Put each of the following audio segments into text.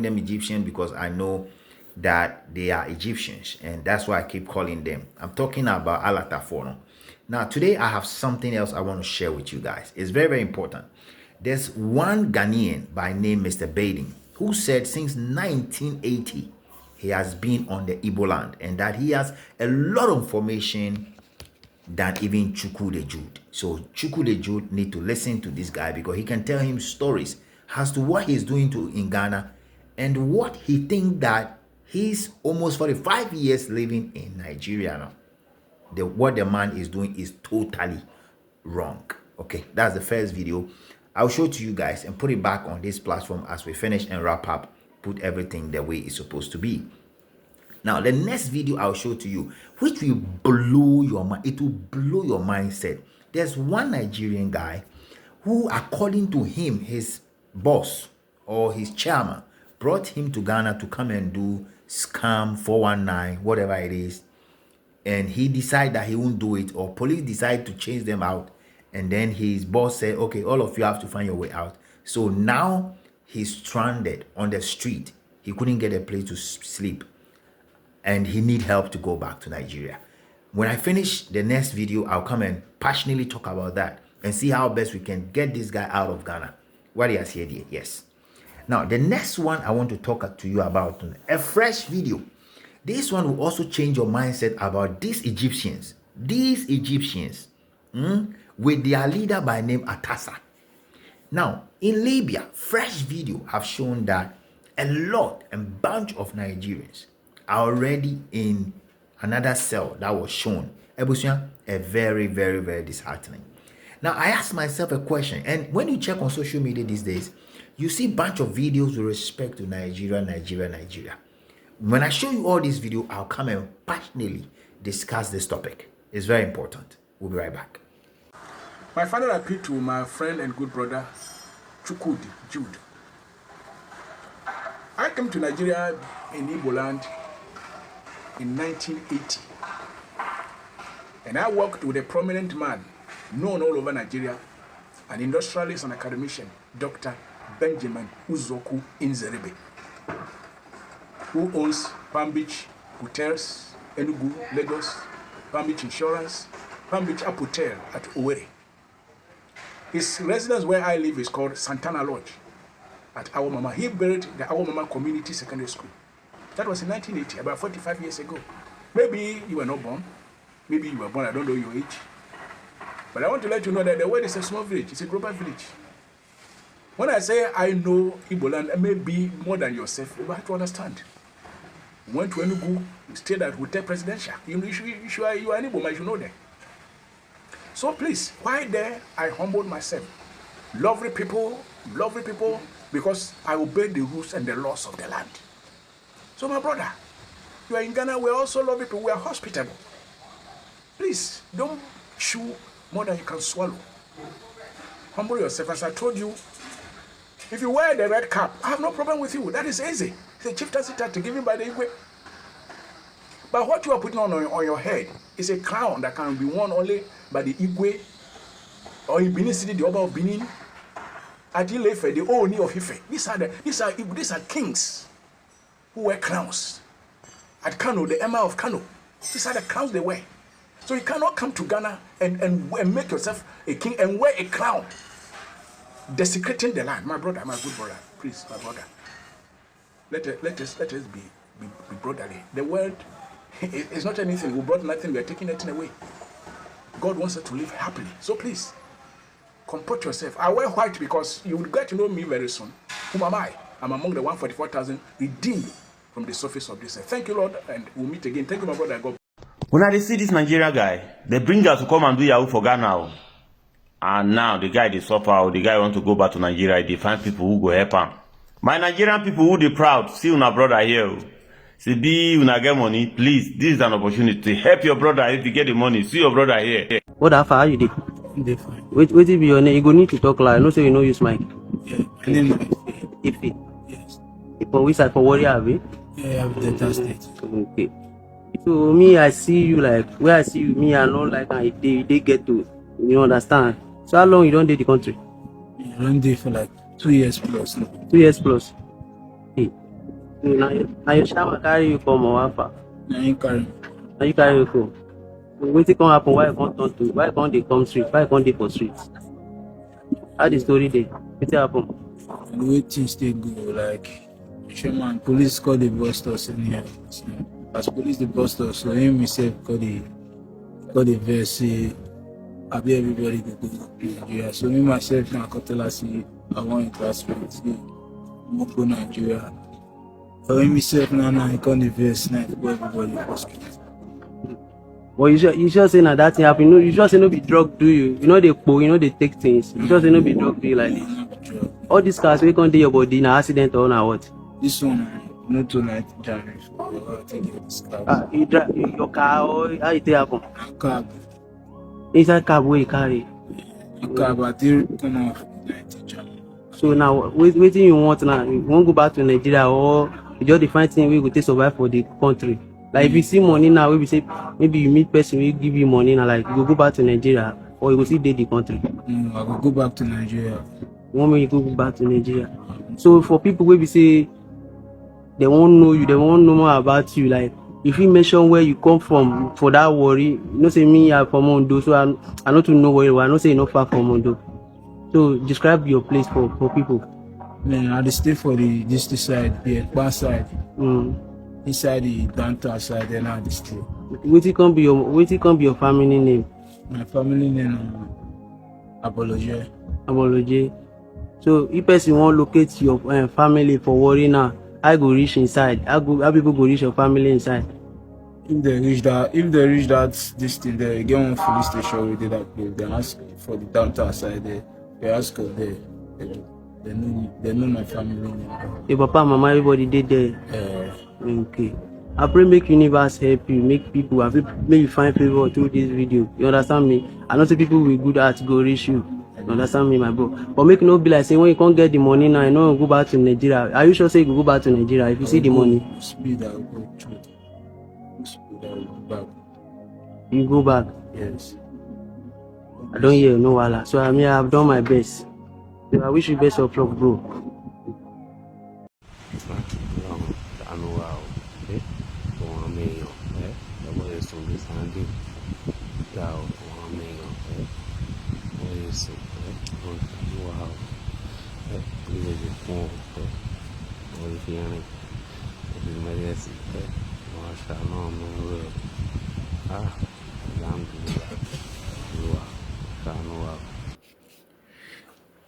them Egyptian because I know that they are Egyptians, and that's why I keep calling them. I'm talking about Alatafono. Now, today I have something else I want to share with you guys. It's very, very important. There's one Ghanaian by name Mr. Biaden who said since 1980 he has been on the Igbo land and that he has a lot of information than even CHUKUDÄ. So CHUKUDÄ need to listen to this guy because he can tell him stories as to what he's doing in Ghana and what he think that he's almost 45 years living in Nigeria now. What the man is doing is totally wrong. Okay, that's the first video. I'll show to you guys and put it back on this platform as we finish and wrap up, put everything the way it's supposed to be. Now, the next video I'll show to you, which will blow your mind. It will blow your mindset. There's one Nigerian guy who, according to him, his boss or his chairman brought him to Ghana to come and do scam 419, whatever it is. And he decided that he won't do it, or police decided to chase them out. And then his boss said, okay, all of you have to find your way out. So now he's stranded on the street. He couldn't get a place to sleep. And he need help to go back to Nigeria. When I finish the next video, I'll come and passionately talk about that and see how best we can get this guy out of Ghana. What he has here, yes. Now, the next one I want to talk to you about, a fresh video. This one will also change your mindset about these Egyptians. With their leader by name Atassa. Now, in Libya, fresh video have shown that a bunch of Nigerians are already in another cell that was shown. A very, very, very disheartening. Now, I asked myself a question, and when you check on social media these days, you see a bunch of videos with respect to Nigeria. When I show you all this video, I'll come and passionately discuss this topic. It's very important. We'll be right back. My father appealed to my friend and good brother, CHUKUDÄ. I came to Nigeria in Igbo land in 1980. And I worked with a prominent man known all over Nigeria, an industrialist and academician, Dr. Benjamin Uzoku Inzerebe, who owns Palm Beach Hotels, Enugu, Lagos, Palm Beach Insurance, Palm Beach Hotel at Owerri. His residence where I live is called Santana Lodge at Awomama. He built the Awomama Community Secondary School. That was in 1980, about 45 years ago. Maybe you were not born. Maybe you were born, I don't know your age. But I want to let you know that the world is a small village. It's a global village. When I say I know Igbo land, maybe more than yourself, you have to understand. You went to Enugu, you stayed at Hotel Presidential. You are an Igbo man, you know that. So please, while there, I humbled myself. Lovely people, because I obeyed the rules and the laws of the land. So my brother, you are in Ghana, we are also lovely people, we are hospitable. Please, don't chew more than you can swallow. Humble yourself. As I told you, if you wear the red cap, I have no problem with you. That is easy. It's a chieftaincy title given by the Igbo. But what you are putting on your head is a crown that can be worn only by the Igbo, or in Benin City, the Oba of Benin, Adilefe, the Oni of Ife. These are kings who wear crowns. At Kano, the Emir of Kano. These are the crowns they wear. So you cannot come to Ghana and make yourself a king and wear a crown, desecrating the land. My brother, my good brother, please, my brother. Let us be brotherly. The world is not anything. We brought nothing. We are taking nothing away. God wants us to live happily. So please, comport yourself. I wear white because you will get to know me very soon. Whom am I? I'm among the 144,000 redeemed from the surface of this earth. Thank you, Lord, and we'll meet again. Thank you, my brother. God. When I see this Nigerian guy, they bring us to come and do Yahoo for Ghana. And now the guy they suffer, the guy want to go back to Nigeria, they find people who go help him. My Nigerian people who they proud, see una brother here. See, be una get money, please. This is an opportunity to help your brother if you get the money. See your brother here. What the how you did? Different. Wait be your name. You go need to talk like. No say you know use mic. Yeah, my name is Ife. yes. For which side? For Warrior, abi? Yeah, I'm Delta State. Okay. So me, I see you like where I see you. Me, I know like they get to. You understand? So how long you don't date the country? Yeah, I'm there for like 2 years plus now. 2 years plus. Hey, Now your shaman carry you come or alpha. Now you carry. Now you carry you come. So wetin come happen? Why you come turn to? Why you come dey come street? Why you come dey for street? How the story dey? Wetin happen? And the way things they go, like, man, police call the bust us in here. So, as police the bust us, so him himself call the verse, say, I be everybody go go to Nigeria. So me myself now I tell her, say, I want to ask me, say, I'm going to go Nigeria. For him himself now he call the verse, now go everybody go street. But you sure say na that thing happen? You know, you sure say no be drug do you? You know they you know they take things. You sure say no be drug do you like this? All these cars we can't do your body na accident or na what? This one, no tonight driving. So I think it's cab. Ah, you drive your car or how it take happen? Cab. Inside cab where you carry. Cab, I think come off night driving. So now waiting you want now? You won't go back to Nigeria or you just define thing we go take survive for the country. Like if you see money now, we say maybe you meet person we give you money now, like you go back to Nigeria or you go see the country. No, I will go back to Nigeria. One minute you go back to Nigeria. So for people where we say they won't know you, they won't know more about you. Like if you mention where you come from for that worry, you know say me I'm from Ondo, so I not to know where you are. I not say not far from Ondo. So describe your place for people. Man, I stay for this side, the back side. Inside the downtown side, then I stay. Waiting can be your family name. My family name Apology. Apology. So if person want locate your family for worry now, I go reach inside. How people go reach your family inside? If they reach that this thing there, you get one police station we did that place. They ask for the downtown side there. They ask us there. They know my family name. Your papa, mama, everybody did there. Okay. I pray make universe help you, make people make you find favor through this video. You understand me? I know say people with good heart go reach you. You understand me, my bro? But make no be like say when you can't get the money now, you know go back to Nigeria. Are you sure say you go back to Nigeria if you see the money? Speed I will go through. Speed I will go back. You go back? Yes. I don't hear no wala. So I mean I've done my best. So I wish you best of luck, bro.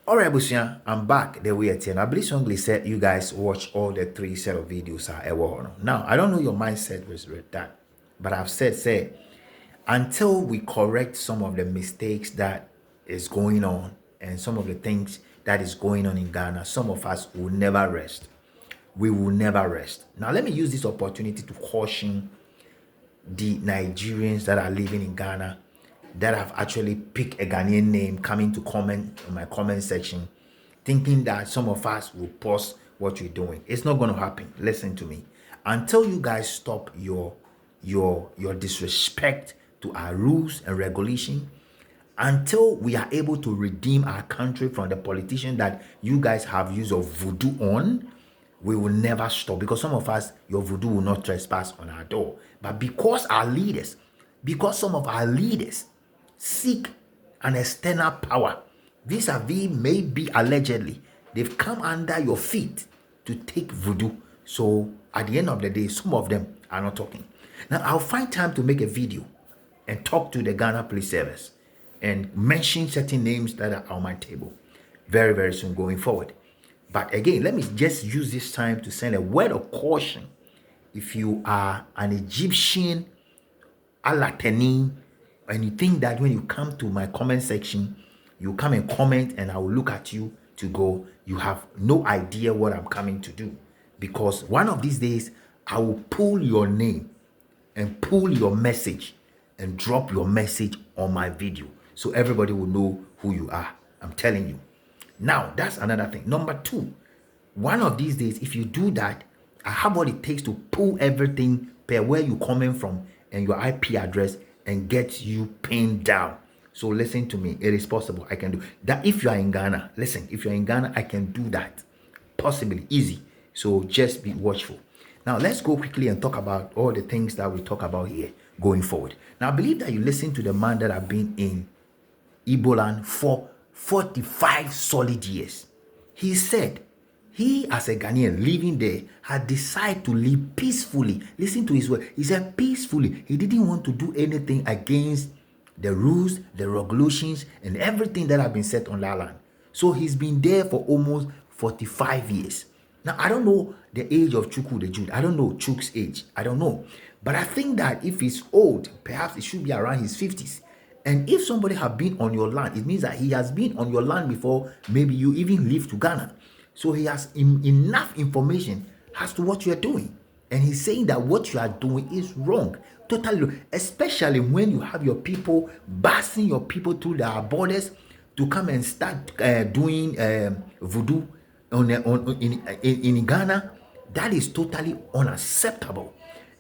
Alright, Busia, I'm back the way at 10. I believe strongly said you guys watch all the 3 set of videos now. I don't know your mindset with that, but I've said until we correct some of the mistakes that is going on and some of the things that is going on in Ghana, some of us will never rest. We will never rest. Now, let me use this opportunity to caution the Nigerians that are living in Ghana that have actually picked a Ghanaian name coming to comment in my comment section, thinking that some of us will pause what you're doing. It's not going to happen. Listen to me. Until you guys stop your disrespect to our rules and regulation, until we are able to redeem our country from the politician that you guys have used of voodoo on, we will never stop. Because some of us, your voodoo will not trespass on our door. But because some of our leaders seek an external power, vis-a-vis maybe allegedly, they've come under your feet to take voodoo. So at the end of the day, some of them are not talking. Now, I'll find time to make a video and talk to the Ghana Police Service and mention certain names that are on my table very, very soon going forward. But again, let me just use this time to send a word of caution. If you are an Egyptian Alateni, and you think that when you come to my comment section, you come and comment and I will look at you to go, you have no idea what I'm coming to do. Because one of these days, I will pull your name and pull your message and drop your message on my video. So everybody will know who you are. I'm telling you. Now, that's another thing. Number 2, one of these days, if you do that, I have what it takes to pull everything per where you coming from and your IP address and get you pinned down. So listen to me. It is possible. I can do that. If you are in Ghana, listen, if you're in Ghana, I can do that. Possibly. Easy. So just be watchful. Now let's go quickly and talk about all the things that we talk about here going forward. Now I believe that you listen to the man that have been in Igbo land for 45 solid years. He said he, as a Ghanaian living there, had decided to live peacefully. Listen to his word. He said peacefully. He didn't want to do anything against the rules, the regulations, and everything that have been set on that land. So he's been there for almost 45 years. Now, I don't know the age of CHUKUDÄ. I don't know Chuk's age. I don't know. But I think that if he's old, perhaps it should be around his 50s. And if somebody have been on your land, it means that he has been on your land before. Maybe you even lived to Ghana. So he has enough information as to what you are doing. And he's saying that what you are doing is wrong. Totally wrong. Especially when you have your people passing your people through their borders to come and start doing voodoo in Ghana. That is totally unacceptable.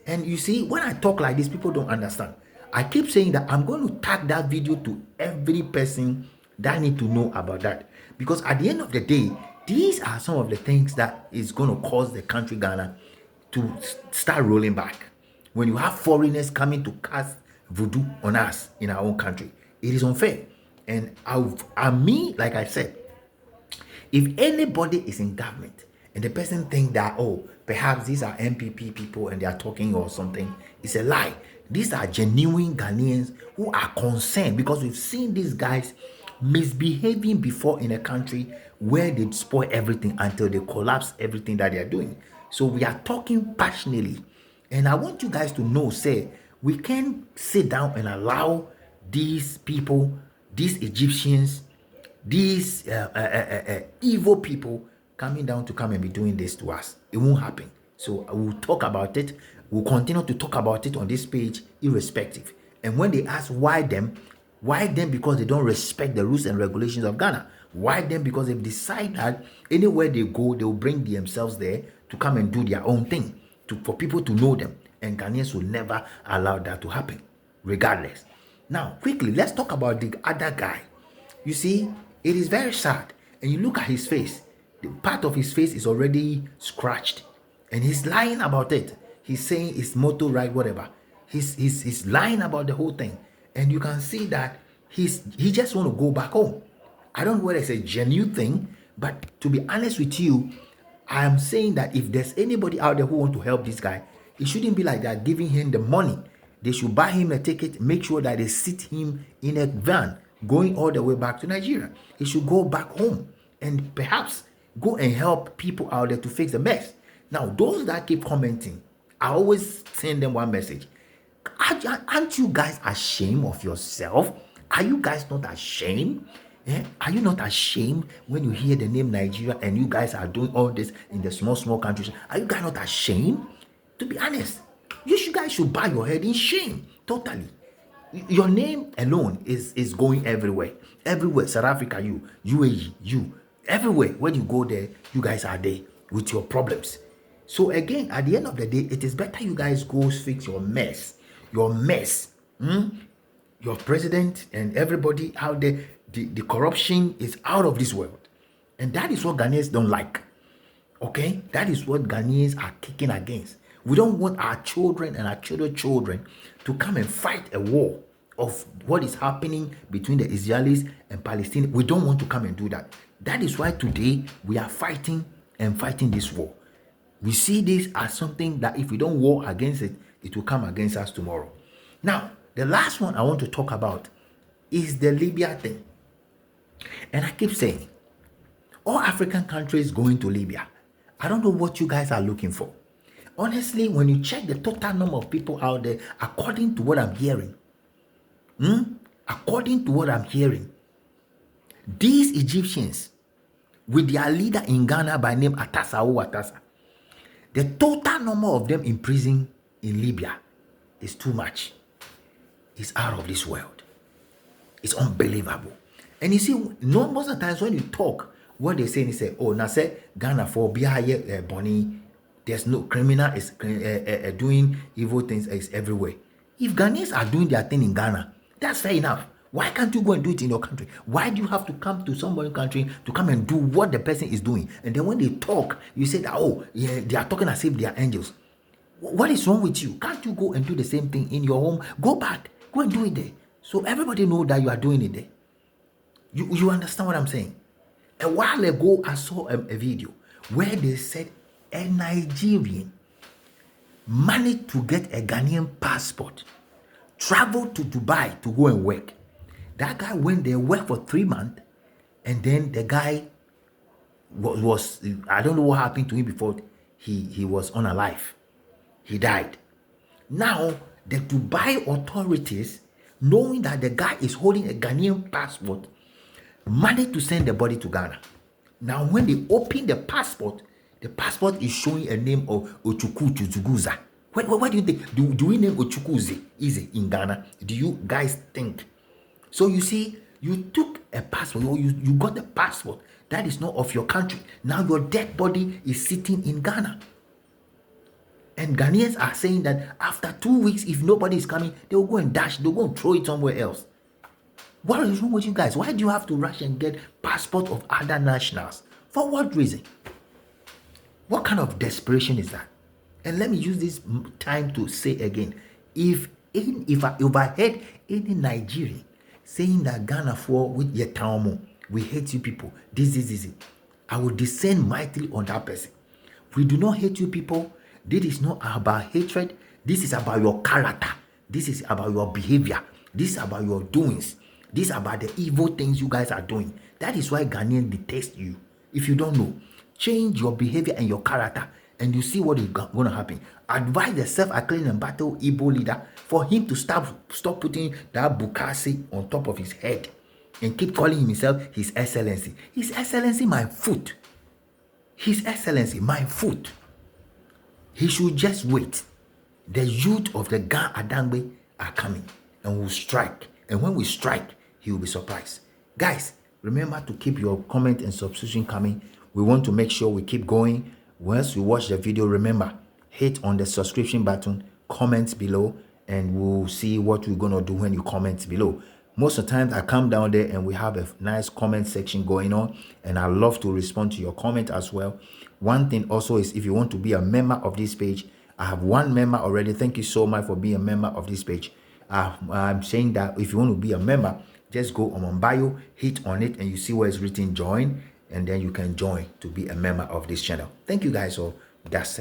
And you see, when I talk like this, people don't understand. I keep saying that I'm going to tag that video to every person that need to know about that. Because at the end of the day, these are some of the things that is going to cause the country Ghana to start rolling back. When you have foreigners coming to cast voodoo on us in our own country, it is unfair. And me, like I said, if anybody is in government and the person think that, oh, perhaps these are MPP people and they are talking or something, it's a lie. These are genuine Ghanaians who are concerned, because we've seen these guys misbehaving before in a country where they spoil everything until they collapse everything that they are doing. So we are talking passionately, and I want you guys to know, say, we can't sit down and allow these people, these Egyptians, these evil people coming down to come and be doing this to us. It won't happen. So we'll talk about it. We'll continue to talk about it on this page irrespective. And when they ask why them? Because they don't respect the rules and regulations of Ghana. Why them? Because they've decided that anywhere they go, they'll bring themselves there to come and do their own thing, for people to know them. And Ghanaians will never allow that to happen, regardless. Now, quickly, let's talk about the other guy. You see, it is very sad. And you look at his face. The part of his face is already scratched. And he's lying about it. He's saying it's motor right, whatever. He's lying about the whole thing. And you can see that he just want to go back home. I don't know whether it's a genuine thing, but to be honest with you, I am saying that if there's anybody out there who want to help this guy, it shouldn't be like that, giving him the money. They should buy him a ticket, make sure that they sit him in a van going all the way back to Nigeria. He should go back home and perhaps go and help people out there to fix the mess. Now, those that keep commenting, I always send them one message. Aren't you guys ashamed of yourself? Are you guys not ashamed? Are you not ashamed when you hear the name Nigeria and you guys are doing all this in the small countries? Are you guys not ashamed? To be honest, you guys should bow your head in shame. Totally. Your name alone is going everywhere. Everywhere. South Africa, you. UAE, you. Everywhere. When you go there, you guys are there with your problems. So again, at the end of the day, it is better you guys go fix your mess. Your mess. Your president and everybody out there, the corruption is out of this world. And that is what Ghanaians don't like. Okay? That is what Ghanaians are kicking against. We don't want our children and our children to come and fight a war of what is happening between the Israelis and Palestinians. We don't want to come and do that. That is why today we are fighting this war. We see this as something that if we don't war against it, it will come against us tomorrow. Now, the last one I want to talk about is the Libya thing. And I keep saying, all African countries going to Libya. I don't know what you guys are looking for. Honestly, when you check the total number of people out there, according to what I'm hearing, these Egyptians, with their leader in Ghana by name Atassa, the total number of them in prison in Libya is too much. It's out of this world. It's unbelievable. And you see, most of the times when you talk, what they say, they say, oh, now say Ghana for Biaden Bonnie, there's no criminal is doing evil things is everywhere. If Ghanaians are doing their thing in Ghana, that's fair enough. Why can't you go and do it in your country? Why do you have to come to somebody's country to come and do what the person is doing? And then when they talk, you say that, oh, yeah, they are talking as if they are angels. What is wrong with you? Can't you go and do the same thing in your home? Go back, go and do it there. So everybody know that you are doing it there. You understand what I'm saying? A while ago, I saw a video where they said a Nigerian managed to get a Ghanaian passport, traveled to Dubai to go and work. That guy went there, worked for 3 months, and then the guy was I don't know what happened to him before he was unalive. He died. Now, the Dubai authorities, knowing that the guy is holding a Ghanaian passport, managed to send the body to Ghana. Now, when they open the passport is showing a name of Ochukwuduzuguza. What do you think? Do we name Ochukwuze easy in Ghana? Do you guys think? So you see, you took a passport, or you got the passport that is not of your country. Now your dead body is sitting in Ghana. And Ghanaians are saying that after 2 weeks, if nobody is coming, they will go and dash, they'll go and throw it somewhere else. What is wrong with you guys? Why do you have to rush and get passport of other nationals? For what reason? What kind of desperation is that? And let me use this time to say again, if I heard any Nigerian saying that Ghana for with Yetaumo, we hate you people, this, I will descend mightily on that person. We do not hate you people. This is not about hatred. This is about your character. This is about your behavior. This is about your doings. This is about the evil things you guys are doing. That is why Ghanaians detest you. If you don't know, change your behavior and your character, and you see what is going to happen. Advise the self-acclaimed and battle Igbo leader for him to stop putting that bukasi on top of his head and keep calling himself His Excellency. His Excellency, my foot. His Excellency, my foot. He should just wait. The youth of the Ga Adangbe are coming and will strike. And when we strike, he will be surprised. Guys, remember to keep your comment and subscription coming. We want to make sure we keep going. Once you watch the video, remember, hit on the subscription button, comment below, and we'll see what we're going to do when you comment below. Most of the time, I come down there and we have a nice comment section going on, and I love to respond to your comment as well. One thing also is, if you want to be a member of this page, I have one member already. Thank you so much for being a member of this page. I'm saying that if you want to be a member, just go on my bio, hit on it, and you see where it's written join, and then you can join to be a member of this channel. Thank you guys all. That's